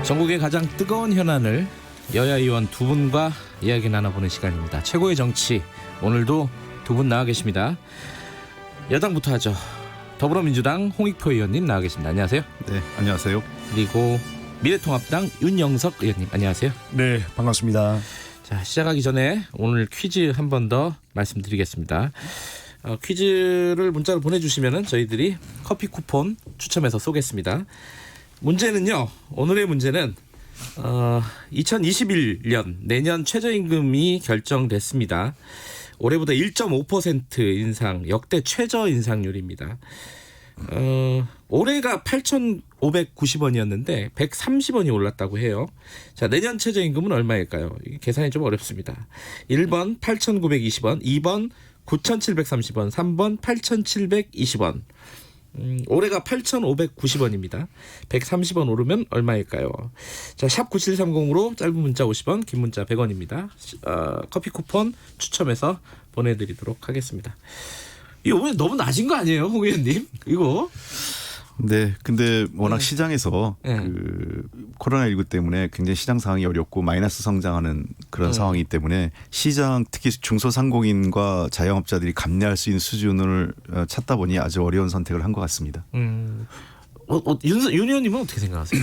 전국의 가장 뜨거운 현안을 여야 의원 두 분과 이야기 나눠보는 시간입니다. 최고의 정치, 오늘도 두 분 나와 계십니다. 여당부터 하죠. 더불어민주당 홍익표 의원님 나와 계십니다. 안녕하세요. 네, 안녕하세요. 그리고 미래통합당 윤영석 의원님 안녕하세요. 네, 반갑습니다. 자, 시작하기 전에 오늘 퀴즈 한 번 더 말씀드리겠습니다. 퀴즈를 문자로 보내주시면 저희들이 커피 쿠폰 추첨해서 쏘겠습니다. 문제는요, 오늘의 문제는 2021년 내년 최저임금이 결정됐습니다. 올해보다 1.5% 인상, 역대 최저 인상률입니다. 올해가 8,590원이었는데 130원이 올랐다고 해요. 자, 내년 최저임금은 얼마일까요? 이게 계산이 좀 어렵습니다. 1번 8,920원, 2번 9,730원, 3번 8,720원. 올해가 8,590원입니다. 130원 오르면 얼마일까요? 자, 샵 9730으로 짧은 문자 50원, 긴 문자 100원입니다. 커피 쿠폰 추첨해서 보내드리도록 하겠습니다. 이거 왜 너무 낮은 거 아니에요, 홍 의원님? 이거? 네, 근데 워낙 시장에서 네. 코로나19 때문에 굉장히 시장 상황이 어렵고 마이너스 성장하는 그런 상황이기 때문에 시장, 특히 중소상공인과 자영업자들이 감내할 수 있는 수준을 찾다 보니 아주 어려운 선택을 한 것 같습니다. 윤 의원님은 어떻게 생각하세요?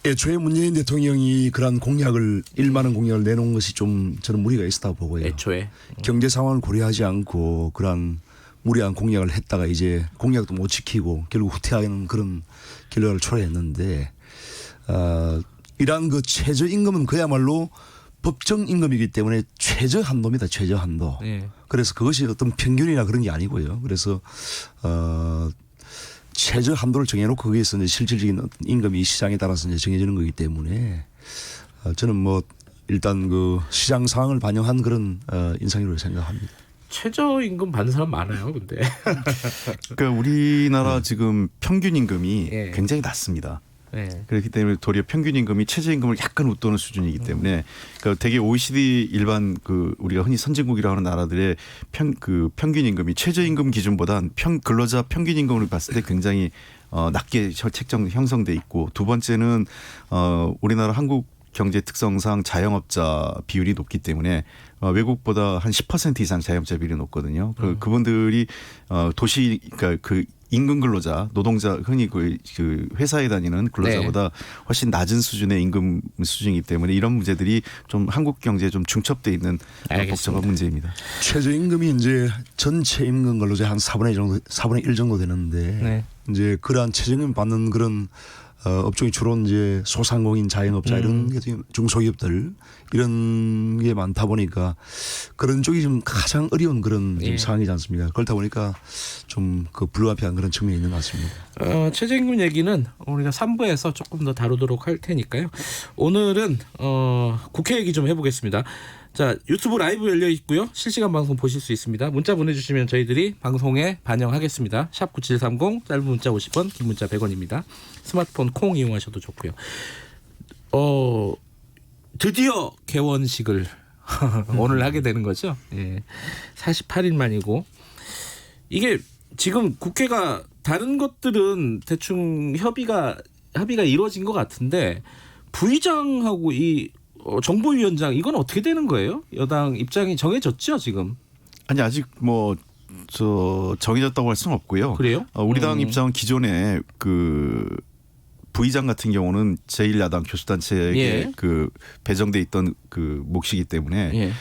애초에 문재인 대통령이 그러한 공약을 1만 원 공약을 내놓은 것이 좀 저는 무리가 있었다고 보고요. 애초에 경제 상황을 고려하지 않고 그러한 무리한 공약을 했다가 이제 공약도 못 지키고 결국 후퇴하는 그런 결과를 초래했는데 이러한 그 최저임금은 그야말로 법정 임금이기 때문에 최저 한도입니다. 최저 한도. 네. 그래서 그것이 어떤 평균이나 그런 게 아니고요. 그래서 최저 한도를 정해놓고 거기에서 이제 실질적인 어떤 임금이 시장에 따라서 이제 정해지는 거기 때문에 저는 뭐 일단 그 시장 상황을 반영한 그런 인상이라고 생각합니다. 최저임금 받는 사람 많아요, 근데. 그러니까 우리나라 지금 평균 임금이 예. 굉장히 낮습니다. 네. 그렇기 때문에 도리어 평균 임금이 최저임금을 약간 웃도는 수준이기 때문에 그러니까 되게 OECD 일반 우리가 흔히 선진국이라고 하는 나라들의 평균 임금이 최저임금 기준보다 근로자 평균 임금을 봤을 때 굉장히 낮게 형성돼 있고, 두 번째는 우리나라 한국 경제 특성상 자영업자 비율이 높기 때문에 외국보다 한 10% 이상 자영업자 비율이 높거든요. 그분들이 도시 그러니까 임금 근로자, 노동자, 흔히 그 회사에 다니는 근로자보다 훨씬 낮은 수준의 임금 수준이기 때문에 이런 문제들이 좀 한국 경제에 좀 중첩돼 있는 복잡한 문제입니다. 최저임금이 이제 전체 임금 근로자 한 4분의 1 정도 되는데 이제 그러한 최저임금 받는 그런 업종이 주로 이제 소상공인, 자영업자 이런 중소기업들 이런 게 많다 보니까 그런 쪽이 좀 가장 어려운 그런 좀 상황이지 않습니까? 그렇다 보니까 좀 그 불가피한 그런 측면이 있는 것 같습니다. 최저임금 얘기는 우리가 3부에서 조금 더 다루도록 할 테니까요. 오늘은 국회 얘기 좀 해보겠습니다. 자, 유튜브 라이브 열려 있고요. 실시간 방송 보실 수 있습니다. 문자 보내주시면 저희들이 방송에 반영하겠습니다. 샵 9730, 짧은 문자 50원, 긴 문자 100원입니다. 스마트폰 콩 이용하셔도 좋고요. 드디어 개원식을 오늘 하게 되는 거죠. 예, 48일 만이고, 이게 지금 국회가 다른 것들은 대충 협의가 이루어진 것 같은데 부의장하고 이 정보위원장 이건 어떻게 되는 거예요? 여당 입장이 정해졌죠 지금? 아니 아직 정해졌다고 할 수는 없고요. 그래요? 우리 당 입장은 기존에 부의장 같은 경우는 제1야당 교수단체에 배정돼 있던 몫이기 때문에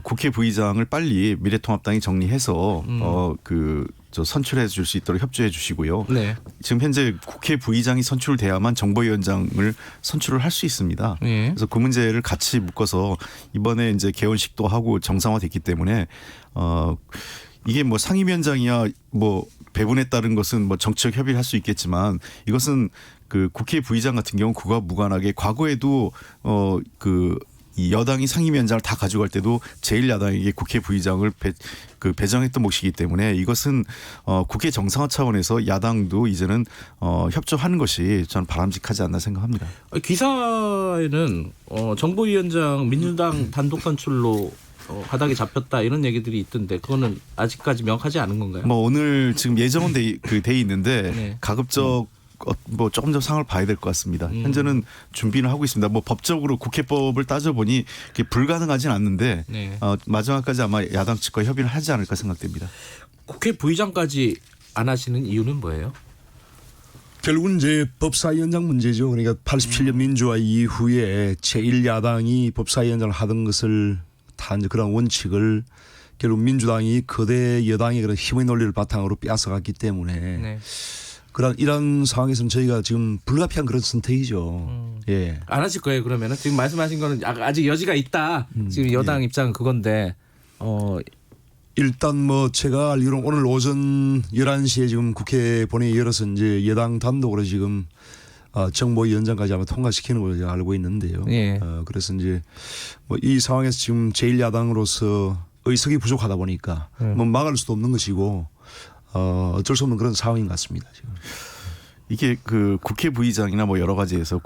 국회 부의장을 빨리 미래통합당이 정리해서 선출해 줄 수 있도록 협조해 주시고요. 네. 지금 현재 국회 부의장이 선출돼야만 정보위원장을 선출을 할 수 있습니다. 그래서 그 문제를 같이 묶어서 이번에 이제 개원식도 하고 정상화됐기 때문에 이게 뭐 상임위원장이야 뭐 배분에 따른 것은 뭐 정치적 협의를 할 수 있겠지만 이것은 국회 부의장 같은 경우 그와 무관하게 과거에도 이 여당이 상임위원장을 다 가져갈 때도 제1야당에게 국회 부의장을 배정했던 몫이기 때문에 이것은 국회 정상화 차원에서 야당도 이제는 협조하는 것이 저는 바람직하지 않나 생각합니다. 기사에는 정보위원장 민주당 단독 선출로 바닥에 잡혔다 이런 얘기들이 있던데 그거는 아직까지 명확하지 않은 건가요? 뭐 오늘 지금 예정은 돼 있는데 가급적 뭐 조금 더 상황을 봐야 될 것 같습니다. 현재는 준비는 하고 있습니다. 뭐 법적으로 국회법을 따져보니 그게 불가능하진 않는데 네. 마지막까지 아마 야당 측과 협의를 하지 않을까 생각됩니다. 국회 부의장까지 안 하시는 이유는 뭐예요? 결국은 이제 법사위원장 문제죠. 그러니까 87년 민주화 이후에 제1야당이 법사위원장을 하던 것을 다 이제 그런 원칙을 결국 민주당이 거대 여당의 그런 힘의 논리를 바탕으로 빼앗아갔기 때문에 네. 이런 상황에서는 저희가 지금 불가피한 그런 선택이죠. 예. 안 하실 거예요 그러면은 지금 말씀하신 거는 아직 여지가 있다. 지금 여당 입장은 그건데 일단 뭐 제가 알기로 오늘 오전 11시에 지금 국회 본회의 열어서 이제 여당 단독으로 지금 정보위원장까지 아마 통과시키는 걸로 제가 알고 있는데요. 예. 그래서 이제 뭐 이 상황에서 지금 제1야당으로서 의석이 부족하다 보니까 뭐 막을 수도 없는 것이고 어쩔 수 없는 그런 상황인 것 같습니다. 지금. 이게 그 국회 부의장이나 뭐 여러 가지에서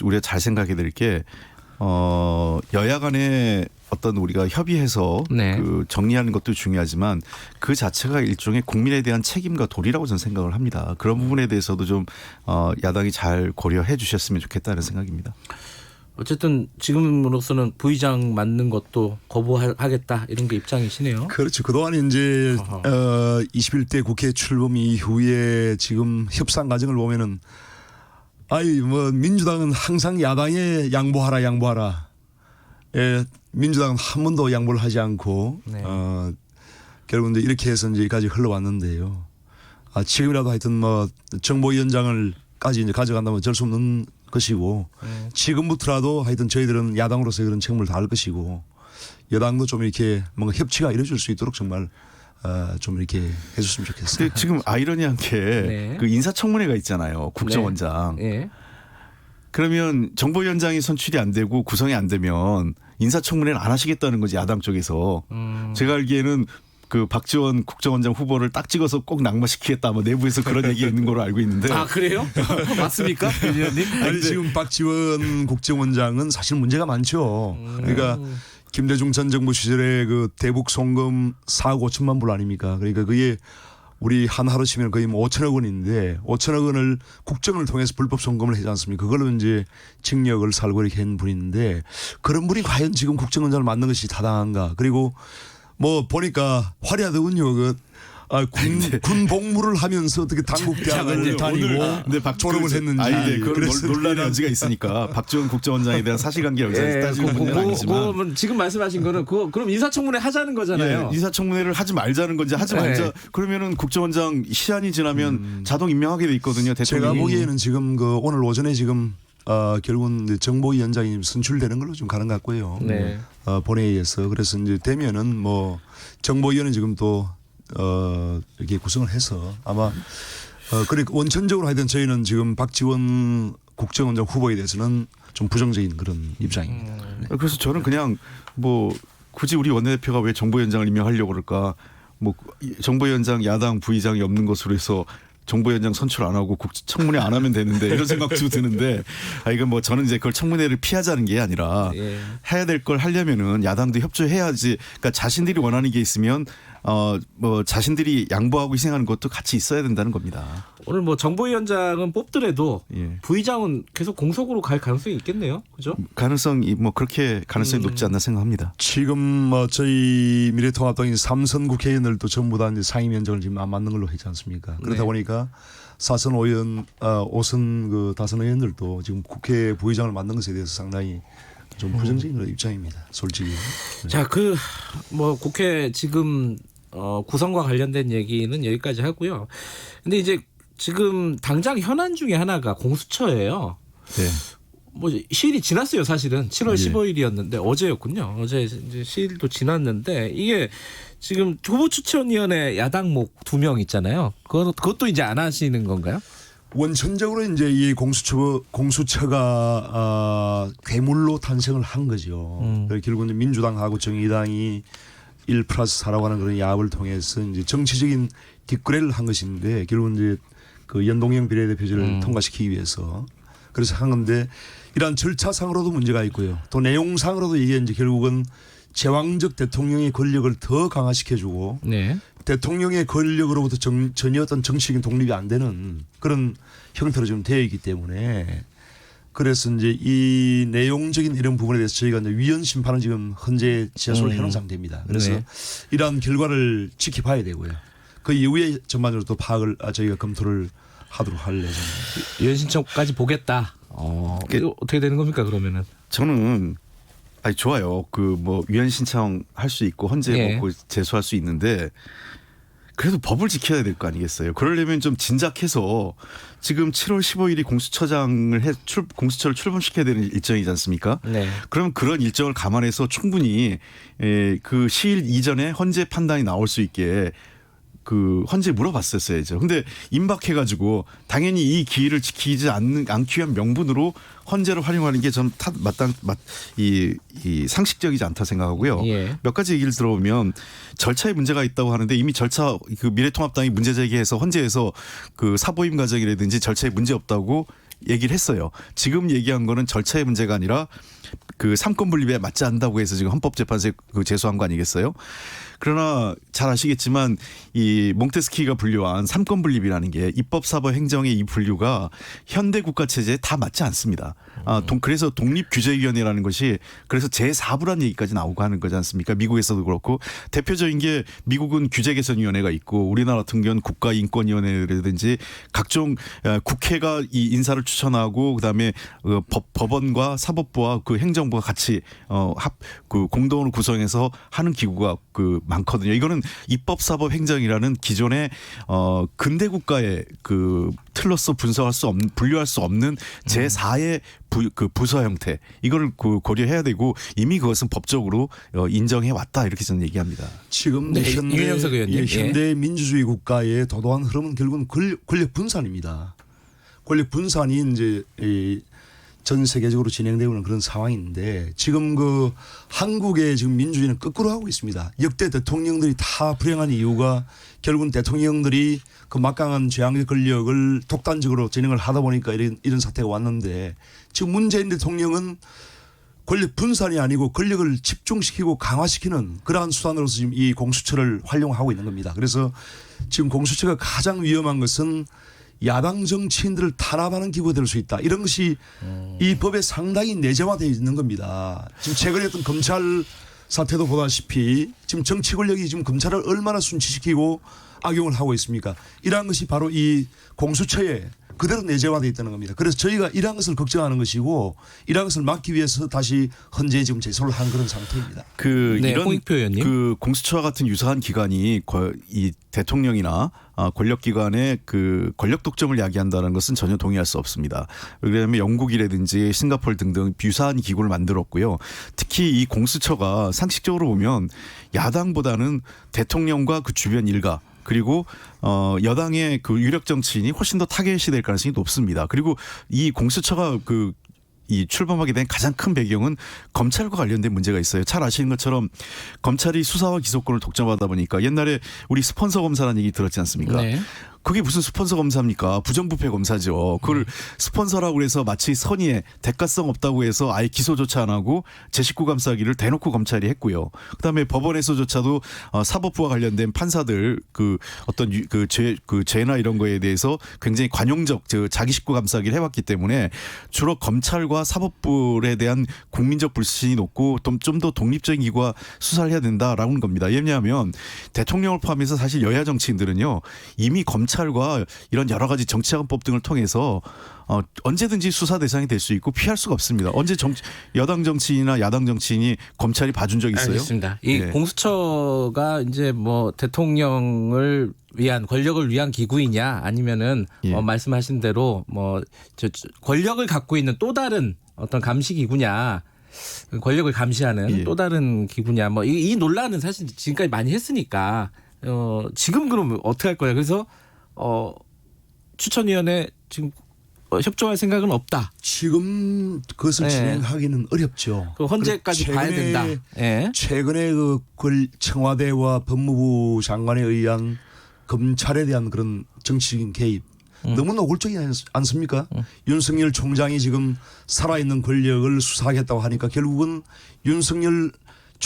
우리가 잘 생각해야 될 게 여야 간에 어떤 우리가 협의해서 네. 그 정리하는 것도 중요하지만 그 자체가 일종의 국민에 대한 책임과 도리라고 저는 생각을 합니다. 그런 부분에 대해서도 좀 야당이 잘 고려해 주셨으면 좋겠다는 생각입니다. 어쨌든 지금으로서는 부의장 맡는 것도 거부하겠다 이런 게 입장이시네요. 그렇죠. 그동안 이제 21대 국회 출범 이후에 지금 협상 과정을 보면은 뭐 민주당은 항상 야당에 양보하라. 예, 민주당은 한 번도 양보를 하지 않고 네. 결국 이제 이렇게 해서 이제 여기까지 흘러왔는데요. 지금이라도 하여튼 뭐 정보위원장을까지 이제 가져간다면 어쩔 수 없는 것이고 지금부터라도 하여튼 저희들은 야당으로서 그런 책임을 다할 것이고 여당도 좀 이렇게 뭔가 협치가 이루어질 수 있도록 정말 좀 이렇게 해줬으면 좋겠어요. 근데 지금 아이러니한 게 네. 그 인사청문회가 있잖아요. 국정원장. 네. 그러면 정보위원장이 선출이 안 되고 구성이 안 되면 인사청문회를 안 하시겠다는 거지 야당 쪽에서. 제가 알기에는 그 박지원 국정원장 후보를 딱 찍어서 꼭 낙마시키겠다. 뭐 내부에서 그런 얘기가 있는 걸로 알고 있는데. 아 그래요? 맞습니까, 의원님? 아니 지금 박지원 국정원장은 사실 문제가 많죠. 그러니까 김대중 전 정부 시절에 그 대북 송금 4억 5천만 불 아닙니까? 그러니까 그게 우리 한 하루 치면 거의 뭐 5천억 원인데 5천억 원을 국정을 통해서 불법 송금을 하지 않습니까? 그걸로 이제 징역을 살고 이렇게 한 분인데 그런 분이 과연 지금 국정원장을 맡는 것이 타당한가? 그리고 뭐 보니까 화려하더군요. 군 복무를 하면서 어떻게 당국대학을 다니고 졸업을 했는지. 네, 그런 논란의 여지가 있으니까 박지원 국정원장에 대한 사실관계 여기서 따지는 문제는 아니지만. 지금 말씀하신 거는 그럼 인사청문회 하자는 거잖아요. 예, 인사청문회를 하지 말자는 건지 하지 말자. 네. 그러면은 국정원장 시한이 지나면 자동 임명하게 돼 있거든요. 대통령이. 제가 보기에는 지금 그 오늘 오전에 지금 결국은 정보위원장이 선출되는 걸로 좀 가는 것 같고요. 네. 본회의에서 그래서 이제 되면은 뭐 정보위원회 지금 또 이렇게 구성을 해서 아마 그리고 원천적으로 하여튼 저희는 지금 박지원 국정원장 후보에 대해서는 좀 부정적인 그런 입장입니다. 네. 그래서 저는 그냥 뭐 굳이 우리 원내대표가 왜 정보위원장을 임명하려고 그럴까? 뭐 정보위원장 야당 부의장이 없는 것으로 해서 정보위원장 선출 안 하고 청문회 안 하면 되는데 이런 생각도 드는데 이건 뭐 저는 이제 그걸 청문회를 피하자는 게 아니라 해야 될 걸 하려면은 야당도 협조해야지. 그러니까 자신들이 원하는 게 있으면 뭐 자신들이 양보하고 희생하는 것도 같이 있어야 된다는 겁니다. 오늘 뭐 정보위원장은 뽑더라도 예. 부의장은 계속 공석으로 갈 가능성이 있겠네요. 그죠? 가능성이 뭐 그렇게 가능성이 높지 않나 생각합니다. 지금 뭐 저희 미래통합당이 3선 국회의원들도 전부 다 이제 상임위원장을 지금 안 맡는 걸로 했지 않습니까? 그러다 네. 보니까 4선 5선 그 다선 의원들도 지금 국회 부의장을 맡는 것에 대해서 상당히 좀 부정적인 그런 입장입니다. 솔직히. 자, 뭐 국회 지금 구성과 관련된 얘기는 여기까지 하고요. 근데 이제 지금 당장 현안 중에 하나가 공수처예요. 네. 뭐 시일이 지났어요, 사실은. 7월 예. 15일이었는데 어제였군요. 어제 이제 시일도 지났는데 이게 지금 후보추천위원회 야당목 2명 있잖아요. 그것도 이제 안 하시는 건가요? 원천적으로 이제 이 공수처가 괴물로 탄생을 한 거죠. 결국 이제 민주당하고 정의당이 1+4라고 하는 그런 야합을 통해서 이제 정치적인 뒷거래를 한 것인데 결국은 이제 그 연동형 비례대표제를 통과시키기 위해서 그래서 한 건데 이러한 절차상으로도 문제가 있고요. 또 내용상으로도 이게 이제 결국은 제왕적 대통령의 권력을 더 강화시켜주고 네. 대통령의 권력으로부터 전혀 어떤 정치적인 독립이 안 되는 그런 형태로 지금 되어 있기 때문에 그래서 이제 이 내용적인 이런 부분에 대해서 저희가 이제 위헌 심판을 지금 현재 제소를 해놓은 상태입니다. 그래서 네. 이러한 결과를 지켜봐야 되고요. 그 이후에 전반적으로 또 파악을 저희가 검토를 하도록 할 예정입니다. 위헌 신청까지 보겠다. 이거 어떻게 되는 겁니까 그러면은? 저는 아니 좋아요. 그 뭐 위헌 신청할 수 있고 헌재 예. 뭐 제소할 수 있는데 그래도 법을 지켜야 될 거 아니겠어요. 그러려면 좀 진작해서 지금 7월 15일이 공수처를 출범시켜야 되는 일정이지 않습니까? 네. 그럼 그런 일정을 감안해서 충분히 그 시일 이전에 헌재 판단이 나올 수 있게 그 헌재 물어봤었어야죠. 근데 임박해가지고 당연히 이 기일을 지키지 않기 위한 명분으로 헌재를 활용하는 게 전 이 상식적이지 않다 생각하고요. 예. 몇 가지 얘기를 들어보면 절차에 문제가 있다고 하는데 이미 절차 그 미래통합당이 문제 제기해서 헌재에서 그 사보임 과정이라든지 절차에 문제 없다고 얘기를 했어요. 지금 얘기한 거는 절차의 문제가 아니라 그 삼권 분립에 맞지 않는다고 해서 지금 헌법재판소에 그 제소한 거 아니겠어요? 그러나 잘 아시겠지만 이 몽테스키가 분류한 삼권 분립이라는 게 입법, 사법, 행정의 이 분류가 현대 국가 체제에 다 맞지 않습니다. 그래서 독립규제위원회라는 것이 그래서 제4부라는 얘기까지 나오고 하는 거지 않습니까? 미국에서도 그렇고 대표적인 게 미국은 규제개선위원회가 있고 우리나라 같은 경우는 국가인권위원회라든지 각종 국회가 이 인사를 추천하고 그다음에 법원과 사법부와 그 행정부가 같이 그 공동으로 구성해서 하는 기구가 그 많거든요. 이거는 입법, 사법, 행정이라는 기존의 근대 국가의 그 틀로서 분류할 수 없는 제4의 그 부서 형태 이거를 그 고려해야 되고 이미 그것은 법적으로 인정해 왔다 이렇게 저는 얘기합니다. 지금 네, 윤영석 의원님. 현대 민주주의 국가의 도도한 흐름은 결국은 권력 분산입니다. 권력 분산이 이제 전 세계적으로 진행되고 있는 그런 상황인데 지금 그 한국의 지금 민주주의는 거꾸로 하고 있습니다. 역대 대통령들이 다 불행한 이유가 결국은 대통령들이 그 막강한 재앙의 권력을 독단적으로 진행을 하다 보니까 이런 사태가 왔는데 지금 문재인 대통령은 권력 분산이 아니고 권력을 집중시키고 강화시키는 그러한 수단으로서 지금 이 공수처를 활용하고 있는 겁니다. 그래서 지금 공수처가 가장 위험한 것은 야당 정치인들을 탄압하는 기구가 될 수 있다. 이런 것이 이 법에 상당히 내재화되어 있는 겁니다. 지금 최근에 어떤 검찰 사태도 보다시피 지금 정치 권력이 지금 검찰을 얼마나 순치시키고 악용을 하고 있습니까? 이러한 것이 바로 이 공수처에 그대로 내재화되어 있다는 겁니다. 그래서 저희가 이러한 것을 걱정하는 것이고 이러한 것을 막기 위해서 다시 헌재에 지금 제소를 한 그런 상태입니다. 네, 이런 홍익표 의원님. 그 공수처와 같은 유사한 기관이 이 대통령이나 권력기관의 그 권력 독점을 야기한다는 것은 전혀 동의할 수 없습니다. 왜냐하면 영국이라든지 싱가포르 등등 유사한 기구를 만들었고요. 특히 이 공수처가 상식적으로 보면 야당보다는 대통령과 그 주변 일가 그리고 여당의 그 유력 정치인이 훨씬 더 타겟이 될 가능성이 높습니다. 그리고 이 공수처가 이 출범하게 된 가장 큰 배경은 검찰과 관련된 문제가 있어요. 잘 아시는 것처럼 검찰이 수사와 기소권을 독점하다 보니까 옛날에 우리 스폰서 검사라는 얘기 들었지 않습니까? 네. 그게 무슨 스폰서 검사입니까? 부정부패 검사죠. 그걸 스폰서라고 해서 마치 선의에 대가성 없다고 해서 아예 기소조차 안 하고 제 식구 감싸기를 대놓고 검찰이 했고요. 그다음에 법원에서조차도 사법부와 관련된 판사들 그 어떤 그 죄나 이런 거에 대해서 굉장히 관용적 자기 식구 감싸기를 해왔기 때문에 주로 검찰과 사법부에 대한 국민적 불신이 높고 좀 더 독립적인 기구가 수사를 해야 된다라는 겁니다. 왜냐하면 대통령을 포함해서 사실 여야 정치인들은요 이미 검찰과 이런 여러 가지 정치자금법 등을 통해서 언제든지 수사 대상이 될 수 있고 피할 수가 없습니다. 언제 여당 정치인이나 야당 정치인이 검찰이 봐준 적 있어요? 알겠습니다. 이 네. 공수처가 이제 뭐 대통령을 위한 권력을 위한 기구이냐 아니면은 예. 말씀하신 대로 뭐 권력을 갖고 있는 또 다른 어떤 감시 기구냐. 권력을 감시하는 예. 또 다른 기구냐. 뭐 이 논란은 사실 지금까지 많이 했으니까 지금 그럼 어떻게 할 거야? 그래서 추천위원회 지금 협조할 생각은 없다. 지금 그것을 네. 진행하기는 어렵죠. 그 헌재까지 봐야 된다. 예. 최근에 그 청와대와 법무부 장관에 의한 검찰에 대한 그런 정치적인 개입 너무 노골적이지 않습니까? 윤석열 총장이 지금 살아있는 권력을 수사하겠다고 하니까 결국은 윤석열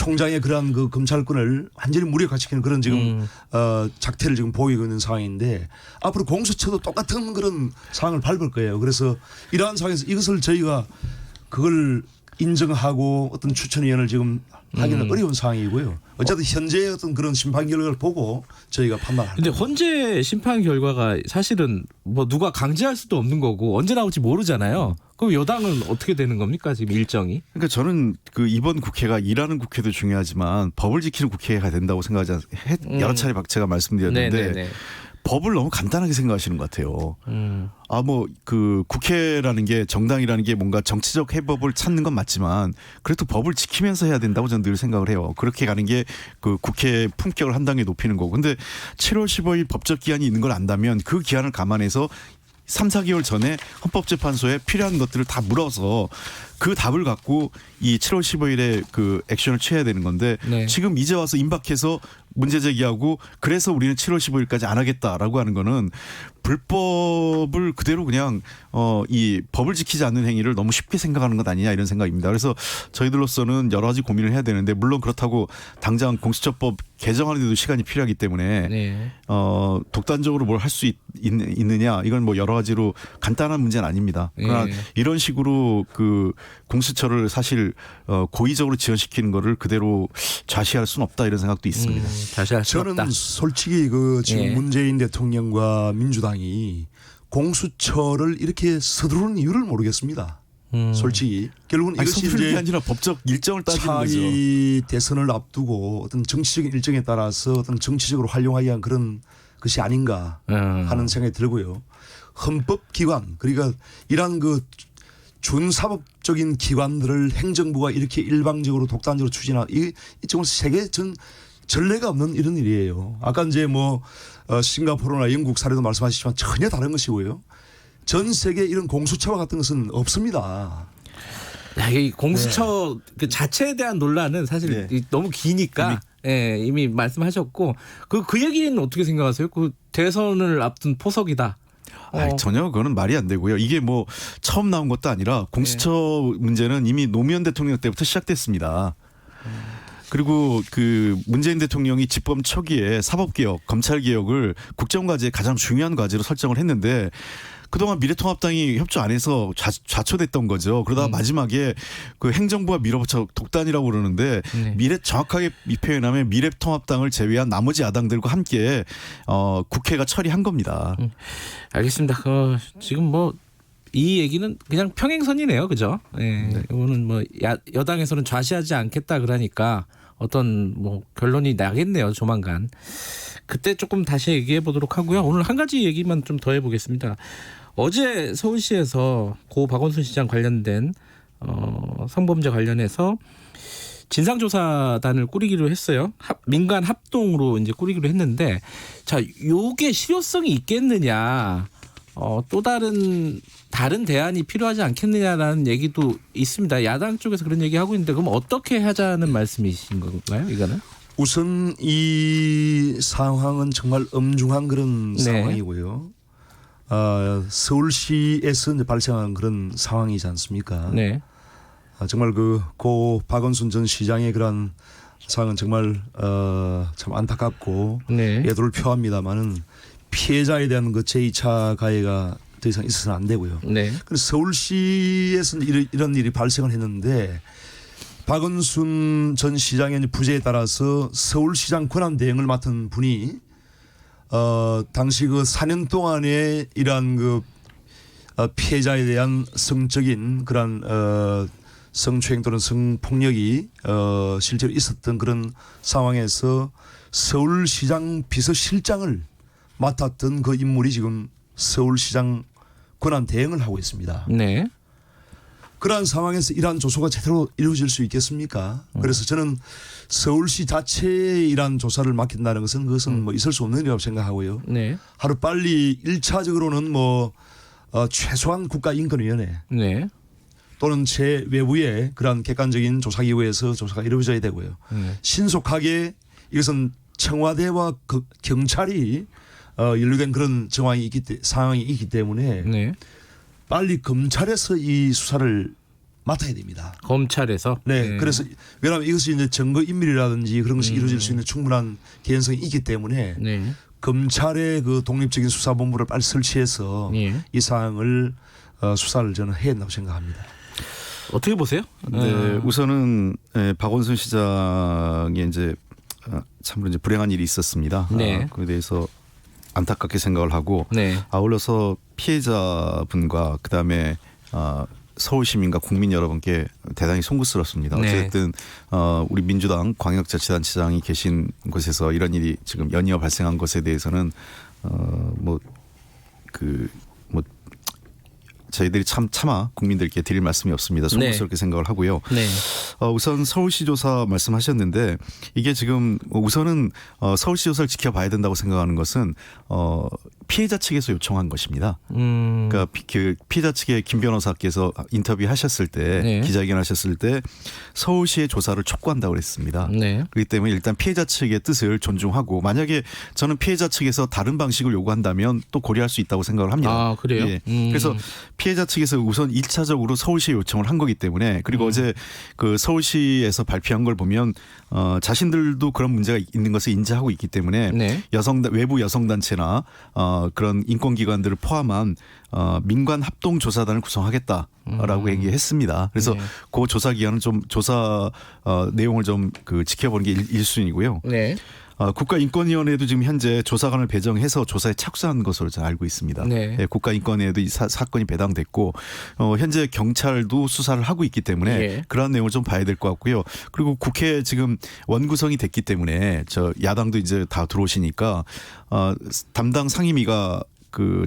총장의 그러한 그 검찰권을 완전히 무력화시키는 그런 지금 작태를 지금 보이고 있는 상황인데 앞으로 공수처도 똑같은 그런 상황을 밟을 거예요. 그래서 이러한 상황에서 이것을 저희가 그걸 인정하고 어떤 추천위원을 지금 하기는 어려운 상황이고요. 어쨌든 현재 어떤 그런 심판 결과를 보고 저희가 판단할 근데 겁니다. 헌재 심판 결과가 사실은 뭐 누가 강제할 수도 없는 거고 언제 나올지 모르잖아요. 그럼 여당은 어떻게 되는 겁니까 지금 일정이? 그러니까 저는 그 이번 국회가 일하는 국회도 중요하지만 법을 지키는 국회가 된다고 생각하지 않습니다. 여러 차례 제가 말씀드렸는데 네네네. 법을 너무 간단하게 생각하시는 것 같아요. 뭐 그 국회라는 게 정당이라는 게 뭔가 정치적 해법을 찾는 건 맞지만 그래도 법을 지키면서 해야 된다고 저는 늘 생각을 해요. 그렇게 가는 게 그 국회 품격을 한 단계 높이는 거고. 근데 7월 15일 법적 기한이 있는 걸 안다면 그 기한을 감안해서 3, 4개월 전에 헌법재판소에 필요한 것들을 다 물어서 그 답을 갖고 이 7월 15일에 그 액션을 취해야 되는 건데 네. 지금 이제 와서 임박해서 문제 제기하고 그래서 우리는 7월 15일까지 안 하겠다라고 하는 거는 불법을 그대로 그냥 이 법을 지키지 않는 행위를 너무 쉽게 생각하는 것 아니냐 이런 생각입니다. 그래서 저희들로서는 여러 가지 고민을 해야 되는데 물론 그렇다고 당장 공수처법 개정하는 데도 시간이 필요하기 때문에 네. 독단적으로 뭘 할 수 있느냐 이건 뭐 여러 가지로 간단한 문제는 아닙니다. 그러나 네. 이런 식으로 그 공수처를 사실 고의적으로 지연시키는 거를 그대로 좌시할 수는 없다 이런 생각도 있습니다. 다시 할 수 저는 없다. 솔직히 그 지금 예. 문재인 대통령과 민주당이 공수처를 이렇게 서두르는 이유를 모르겠습니다. 솔직히 결국은 아니, 이것이 서두르는 게 이제 아니라 법적 일정을 따지는 거죠. 차기 대선을 앞두고 어떤 정치적인 일정에 따라서 어떤 정치적으로 활용하기 위한 그런 것이 아닌가 하는 생각이 들고요. 헌법기관 그러니까 이러한 그 준사법적인 기관들을 행정부가 이렇게 일방적으로 독단적으로 추진하 이 정말 세계 전 전례가 없는 이런 일이에요. 아까 이제 뭐 싱가포르나 영국 사례도 말씀하셨지만 전혀 다른 것이고요. 전 세계 이런 공수처와 같은 것은 없습니다. 야, 이 공수처 그 자체에 대한 논란은 사실 네. 너무 기니까 이미 말씀하셨고 그 얘기는 어떻게 생각하세요? 그 대선을 앞둔 포석이다. 아니, 전혀 그거는 말이 안 되고요. 이게 뭐 처음 나온 것도 아니라 공수처 문제는 이미 노무현 대통령 때부터 시작됐습니다. 그리고 그 문재인 대통령이 집권 초기에 사법개혁, 검찰개혁을 국정과제의 가장 중요한 과제로 설정을 했는데 그동안 미래통합당이 협조 안 해서 좌초됐던 거죠. 그러다가 마지막에 그 행정부가 밀어붙여 독단이라고 그러는데 정확하게 표현하면 미래통합당을 제외한 나머지 야당들과 함께 국회가 처리한 겁니다. 알겠습니다. 지금 뭐 이 얘기는 그냥 평행선이네요, 그죠? 네. 이거는 뭐 여당에서는 좌시하지 않겠다 그러니까 어떤 뭐 결론이 나겠네요, 조만간. 그때 조금 다시 얘기해 보도록 하고요. 오늘 한 가지 얘기만 좀 더 해보겠습니다. 어제 서울시에서 고 박원순 시장 관련된 성범죄 관련해서 진상조사단을 꾸리기로 했어요. 민간 합동으로 이제 꾸리기로 했는데, 자, 요게 실효성이 있겠느냐, 또 다른 대안이 필요하지 않겠느냐라는 얘기도 있습니다. 야당 쪽에서 그런 얘기하고 있는데, 그럼 어떻게 하자는 말씀이신 건가요, 이거는? 우선 이 상황은 정말 엄중한 그런 상황이고요. 서울시에서 이제 발생한 그런 상황이지 않습니까? 네. 정말 고 박원순 전 시장의 그런 상황은 정말 참 안타깝고 애도를 표합니다만은 피해자에 대한 그 제2차 가해가 더 이상 있어서는 안 되고요. 네. 그래서 서울시에서는 이런 일이 발생을 했는데 박원순 전 시장의 부재에 따라서 서울시장 권한 대행을 맡은 분이 당시 그 4년 동안에 이러한 그 피해자에 대한 성적인 그런 성추행 또는 성폭력이 실제로 있었던 그런 상황에서 서울시장 비서실장을 맡았던 그 인물이 지금 서울시장 권한 대행을 하고 있습니다. 네. 그러한 상황에서 이러한 조사가 제대로 이루어질 수 있겠습니까? 그래서 저는 서울시 자체에 이러한 조사를 맡긴다는 것은 그것은 뭐 있을 수 없는 일이라고 생각하고요. 네. 하루 빨리 1차적으로는 뭐 최소한 국가인권위원회 또는 제 외부의 그러한 객관적인 조사기구에서 조사가 이루어져야 되고요. 신속하게 이것은 청와대와 경찰이 연루된 그런 상황이 있기 때문에 빨리 검찰에서 이 수사를 맡아야 됩니다. 검찰에서. 네, 그래서 왜냐하면 이것이 이제 증거 인멸이라든지 그런 것이 이루어질 수 있는 충분한 개연성이 있기 때문에 네. 검찰의 그 독립적인 수사본부를 빨리 설치해서 이 사항을 수사를 저는 해야 한다고 생각합니다. 어떻게 보세요? 네, 우선은 박원순 시장이 이제 참으로 이제 불행한 일이 있었습니다. 네. 그에 대해서 안타깝게 생각을 하고 네. 아울러서 피해자분과 그다음에 서울 시민과 국민 여러분께 대단히 송구스럽습니다. 네. 어쨌든 우리 민주당 광역자치단체장이 계신 곳에서 이런 일이 지금 연이어 발생한 것에 대해서는 저희들이 차마 국민들께 드릴 말씀이 없습니다. 송구스럽게 생각을 하고요. 네. 우선 서울시 조사 말씀하셨는데 이게 지금 우선은 서울시 조사를 지켜봐야 된다고 생각하는 것은 피해자 측에서 요청한 것입니다. 그러니까 그 피해자 측의 김 변호사께서 인터뷰하셨을 때 네. 기자회견하셨을 때 서울시의 조사를 촉구한다고 그랬습니다. 네. 그렇기 때문에 일단 피해자 측의 뜻을 존중하고 만약에 저는 피해자 측에서 다른 방식을 요구한다면 또 고려할 수 있다고 생각을 합니다. 아, 그래요? 예. 그래서 피해자 측에서 우선 1차적으로 서울시에 요청을 한 거기 때문에 그리고 어제 그 서울시에서 발표한 걸 보면 자신들도 그런 문제가 있는 것을 인지하고 있기 때문에 네. 외부 여성단체나 그런 인권기관들을 포함한 민관 합동조사단을 구성하겠다라고 얘기했습니다. 그래서 네. 그 조사 기간은 좀 조사 내용을 좀 그 지켜보는 게 1순위고요. 네. 국가인권위원회도 지금 현재 조사관을 배정해서 조사에 착수한 것으로 저는 알고 있습니다. 네. 국가인권위에도 이 사건이 배당됐고 현재 경찰도 수사를 하고 있기 때문에 예. 그러한 내용을 좀 봐야 될 것 같고요. 그리고 국회 지금 원구성이 됐기 때문에 저 야당도 이제 다 들어오시니까 담당 상임위가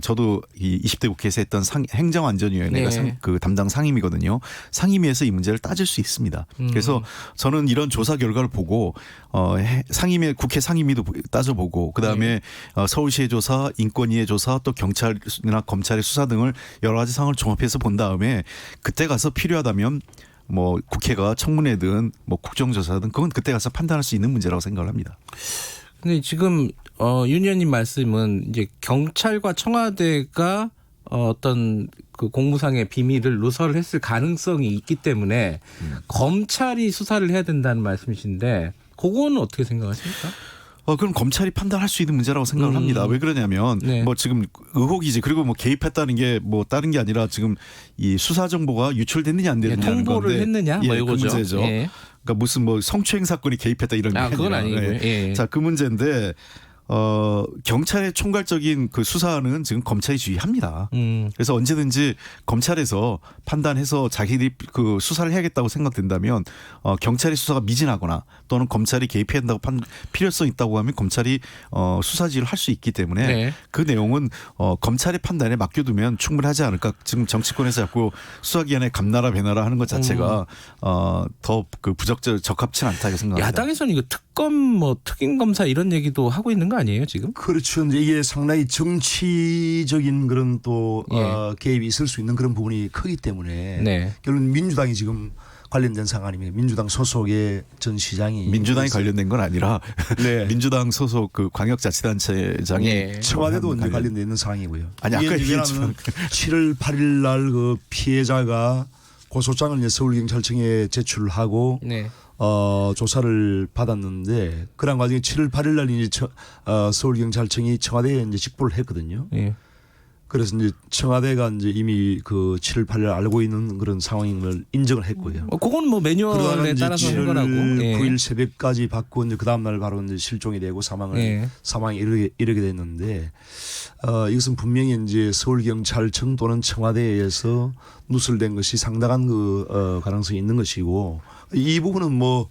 저도 이 20대 국회에서 했던 행정안전위원회가 네. 그 담당 상임위거든요. 상임위에서 이 문제를 따질 수 있습니다. 그래서 저는 이런 조사 결과를 보고 국회 상임위도 따져보고 그다음에 서울시의 조사, 인권위의 조사, 또 경찰이나 검찰의 수사 등을 여러 가지 상황을 종합해서 본 다음에 그때 가서 필요하다면 뭐 국회가 청문회든 뭐 국정조사든 그건 그때 가서 판단할 수 있는 문제라고 생각을 합니다. 근데 지금 윤 의원님 말씀은 이제 경찰과 청와대가 어떤 그 공무상의 비밀을 누설을 했을 가능성이 있기 때문에 검찰이 수사를 해야 된다는 말씀이신데 그거는 어떻게 생각하십니까? 그럼 검찰이 판단할 수 있는 문제라고 생각을 합니다. 왜 그러냐면 네. 뭐 지금 의혹이지 그리고 뭐 개입했다는 게 뭐 다른 게 아니라 지금 이 수사 정보가 유출됐느냐 안 됐느냐 통보를 건데 했느냐 뭐 이거죠. 그 문제죠. 예. 그러니까 무슨 뭐 성추행 사건이 개입했다 이런 게 그건 아니라. 아니고요. 예. 자, 그 문제인데 경찰의 총괄적인 그 수사는 지금 검찰이 지휘합니다. 그래서 언제든지 검찰에서 판단해서 자기들이 그 수사를 해야겠다고 생각된다면 경찰의 수사가 미진하거나 또는 검찰이 개입해야 한다고 필요성 있다고 하면 검찰이 수사 지휘를 할 수 있기 때문에 네. 그 내용은 검찰의 판단에 맡겨두면 충분하지 않을까. 지금 정치권에서 자꾸 수사기관에 감나라 배나라 하는 것 자체가 더 그 적합치 않다고 생각합니다. 야당에서는 이거 특검 뭐 특임 검사 이런 얘기도 하고 있는 거 아니에요 지금? 그렇죠. 이제 이게 상당히 정치적인 그런 또 개입이 있을 수 있는 그런 부분이 크기 때문에 네. 결국 민주당이 지금 관련된 상황 아닙니까? 민주당 소속의 전 시장이 민주당이 관련된 건 아니라 네. 민주당 소속 그 광역자치단체장이 네. 청와대도 이제 관련돼 있는 상황이고요. 아니 아까 얘기하면 7월 8일 날 그 피해자가 고소장을 이제 서울경찰청에 제출을 하고 네. 조사를 받았는데 그런 과정에 7월 8일 날 이제 서울경찰청이 청와대에 이제 직보를 했거든요. 네. 그래서 이제 청와대가 이제 이미 그 7월 8일 알고 있는 그런 상황임을 인정을 했고요. 그건 뭐 매뉴얼에 이제 따라서 한 7월 거라고. 9일 새벽까지 받고 이제 그 다음 날 바로 이제 실종이 되고 사망에 이르게 됐는데 이것은 분명히 이제 서울경찰청 또는 청와대에 의해서 누설된 것이 상당한 그 가능성이 있는 것이고 이 부분은 뭐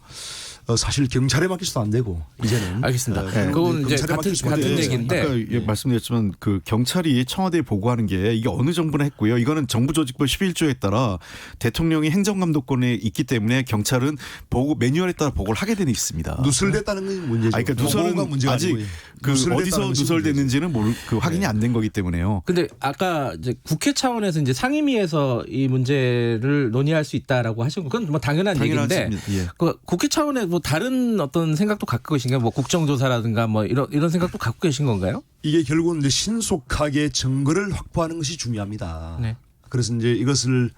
사실 경찰에 맡기서도 안 되고 이제는 알겠습니다. 그건 이제 같은 얘기인데 아까 말씀드렸지만 그 경찰이 청와대에 보고하는 게 이게 어느 정부나 했고요. 이거는 정부조직법 11조에 따라 대통령이 행정감독권에 있기 때문에 경찰은 매뉴얼에 따라 보고를 하게 되어 있습니다. 누설됐다는 건 문제죠. 그러니까 누설은 아직 그 어디서 누설됐는지는 확인이 안 된 거기 때문에요. 근데 아까 이제 국회 차원에서 이제 상임위에서 이 문제를 논의할 수 있다라고 하신 건 그건 뭐 당연한 얘기인데 예. 그 국회 차원에 뭐 다른 어떤 생각도 갖고 계신가요? 뭐 국정조사라든가 뭐 이런 생각도 갖고 계신 건가요? 이게 결국은 이제 신속하게 증거를 확보하는 것이 중요합니다. 네. 그래서 이제 이것을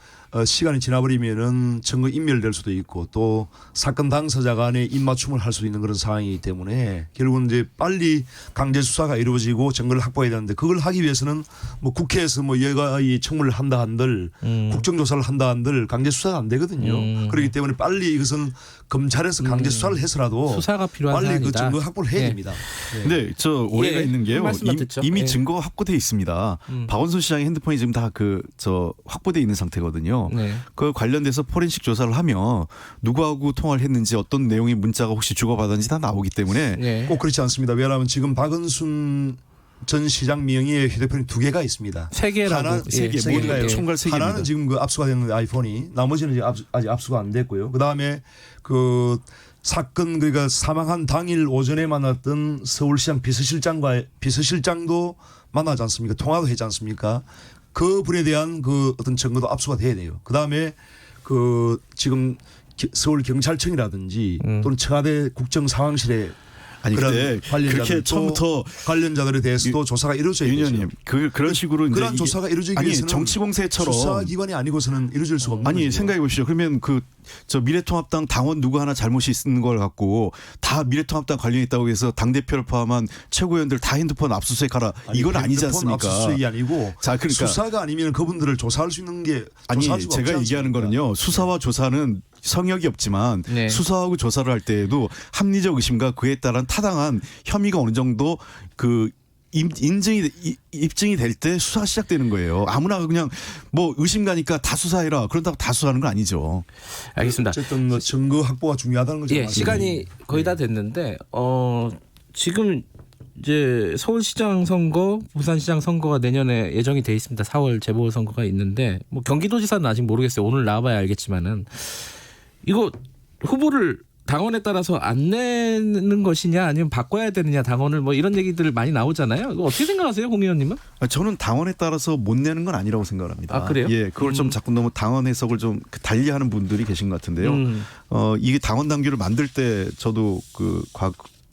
시간이 지나버리면은 증거 인멸될 수도 있고 또 사건 당사자 간에 입맞춤을 할 수도 있는 그런 상황이기 때문에 결국은 이제 빨리 강제 수사가 이루어지고 증거를 확보해야 되는데 그걸 하기 위해서는 뭐 국회에서 뭐 여가의 청문을 한다 한들 국정조사를 한다 한들 강제 수사가 안 되거든요. 그렇기 때문에 빨리 이것은 검찰에서 강제 수사를 해서라도 수사가 필요한 빨리 사안이다. 그 증거 확보를 해야 됩니다. 근데 저 오해가 예, 있는 게요. 말씀만 듣죠. 이미 예. 증거가 확보돼 있습니다. 박원순 시장의 핸드폰이 지금 다 확보돼 있는 상태거든요. 네. 그 관련돼서 포렌식 조사를 하면 누구하고 통화를 했는지 어떤 내용의 문자가 혹시 주고받았는지 다 나오기 때문에 네. 꼭 그렇지 않습니다. 왜냐하면 지금 박은순 전 시장 명의의 휴대폰이 2개가 있습니다. 3개라고. 하나, 세 개, 세 모두 개가요. 총괄 3개입니다. 하나는 지금 그 압수가 됐는데 아이폰이 나머지는 이제 아직 압수가 안 됐고요. 그 다음에 그 사건 그러니까 사망한 당일 오전에 만났던 서울시장 비서실장도 만나지 않습니까? 통화도 했지 않습니까? 그 분에 대한 그 어떤 증거도 압수가 돼야 돼요. 그 다음에 그 지금 서울 경찰청이라든지 또는 청와대 국정상황실에 아니 근데 그렇게 처음부터 관련자들에 대해서도 조사가 이루어져야 되죠. 윤 의원님 그런 식으로 이제 그런 조사가 이루어지기 아니 위해서는 정치공세처럼 수사기관이 아니고서는 이루어질 수가 없는 아니 거죠. 생각해 보십시오. 그러면 저 미래통합당 당원 누구 하나 잘못이 있는 걸 갖고 다 미래통합당 관련이 있다고 해서 당 대표를 포함한 최고위원들 다 핸드폰 압수수색하라 이건 아니지 않습니까? 압수수색이 아니고 자, 그러니까 수사가 아니면 그분들을 조사할 수 있는 게 아니 조사할 수가 제가 없지 얘기하는 않습니까? 거는요. 수사와 조사는 성역이 없지만 네. 수사하고 조사를 할 때에도 합리적 의심과 그에 따른 타당한 혐의가 어느 정도 입증이 될 때 수사가 시작되는 거예요. 아무나 그냥 뭐 의심 가니까 다 수사해라. 그런다고 다 수사하는 건 아니죠. 알겠습니다. 어쨌든 뭐 증거 확보가 중요하다는 거죠. 예, 시간이 거의 다 됐는데 지금 이제 서울시장 선거, 부산시장 선거가 내년에 예정이 돼 있습니다. 4월 재보궐선거가 있는데 뭐 경기도지사는 아직 모르겠어요. 오늘 나와봐야 알겠지만은 이거 후보를 당원에 따라서 안 내는 것이냐 아니면 바꿔야 되느냐 당원을 뭐 이런 얘기들 많이 나오잖아요. 이거 어떻게 생각하세요, 홍 의원님은? 저는 당원에 따라서 못 내는 건 아니라고 생각합니다. 아, 그래요? 예, 그걸 좀 자꾸 너무 당원 해석을 좀 달리하는 분들이 계신 것 같은데요. 이게 당원 당규를 만들 때 저도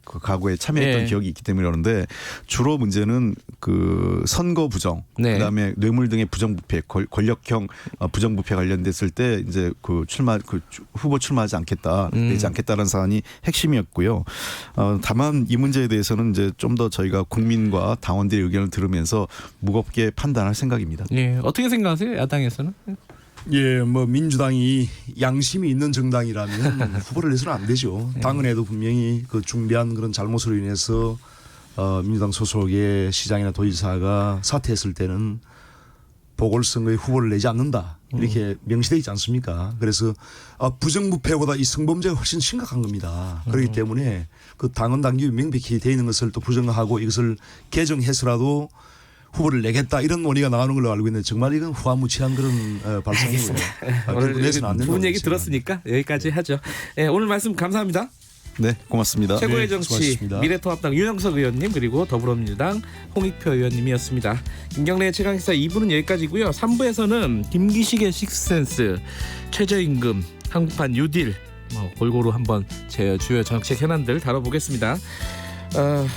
과거에 참여했던 예. 기억이 있기 때문에 그러는데 주로 문제는 그 선거 부정, 네. 그다음에 뇌물 등의 부정부패, 권력형 부정부패 관련됐을 때 이제 후보 출마하지 않겠다, 되지 않겠다는 사안이 핵심이었고요. 다만 이 문제에 대해서는 이제 좀 더 저희가 국민과 당원들의 의견을 들으면서 무겁게 판단할 생각입니다. 예, 어떻게 생각하세요, 야당에서는? 예, 뭐 민주당이 양심이 있는 정당이라면 후보를 내서는 안 되죠. 당은에도 분명히 그 중대한 그런 잘못으로 인해서 민주당 소속의 시장이나 도지사가 사퇴했을 때는 보궐선거에 후보를 내지 않는다. 이렇게 명시되어 있지 않습니까? 그래서 부정부패보다 이 성범죄가 훨씬 심각한 겁니다. 그렇기 때문에 그 당원 당규 명백히 되어 있는 것을 또 부정하고 이것을 개정해서라도 후보를 내겠다 이런 논의가 나오는 걸로 알고 있는데 정말 이건 후한무치한 그런 발상이고요. 오늘 좋은 얘기 들었으니까 여기까지 하죠. 예, 오늘 말씀 감사합니다. 네, 고맙습니다. 최고의 네, 정치 수고하셨습니다. 미래통합당 윤영석 의원님 그리고 더불어민주당 홍익표 의원님이었습니다. 김경래의 최강시사 2부는 여기까지고요. 3부에서는 김기식의 식스센스, 최저임금, 한국판 뉴딜 골고루 한번 제 주요 정책 현안들 다뤄보겠습니다.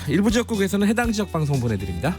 일부 지역국에서는 해당 지역 방송 보내드립니다.